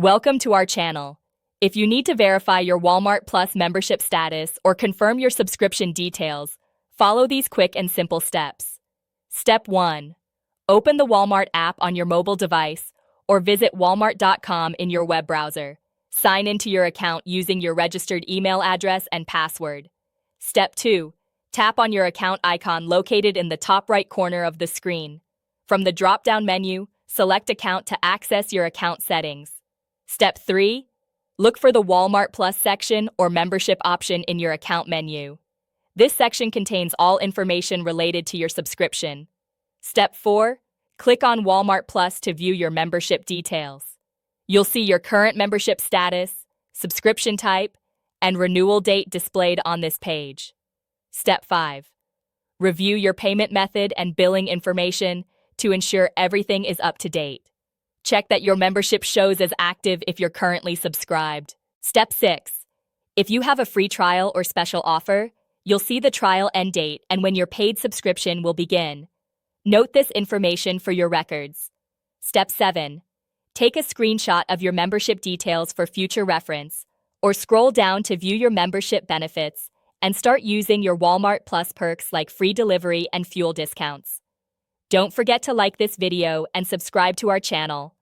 Welcome to our channel. If you need to verify your Walmart Plus membership status or confirm your subscription details, follow these quick and simple steps. Step 1. Open the Walmart app on your mobile device or visit walmart.com in your web browser. Sign into your account using your registered email address and password. Step 2. Tap on your account icon located in the top right corner of the screen. From the drop-down menu, select Account to access your account settings. Step 3. Look for the Walmart Plus section or membership option in your account menu. This section contains all information related to your subscription. Step 4. Click on Walmart Plus to view your membership details. You'll see your current membership status, subscription type, and renewal date displayed on this page. Step 5. Review your payment method and billing information to ensure everything is up to date. Check that your membership shows as active if you're currently subscribed. Step 6. If you have a free trial or special offer, you'll see the trial end date and when your paid subscription will begin. Note this information for your records. Step 7. Take a screenshot of your membership details for future reference, or scroll down to view your membership benefits and start using your Walmart Plus perks like free delivery and fuel discounts. Don't forget to like this video and subscribe to our channel.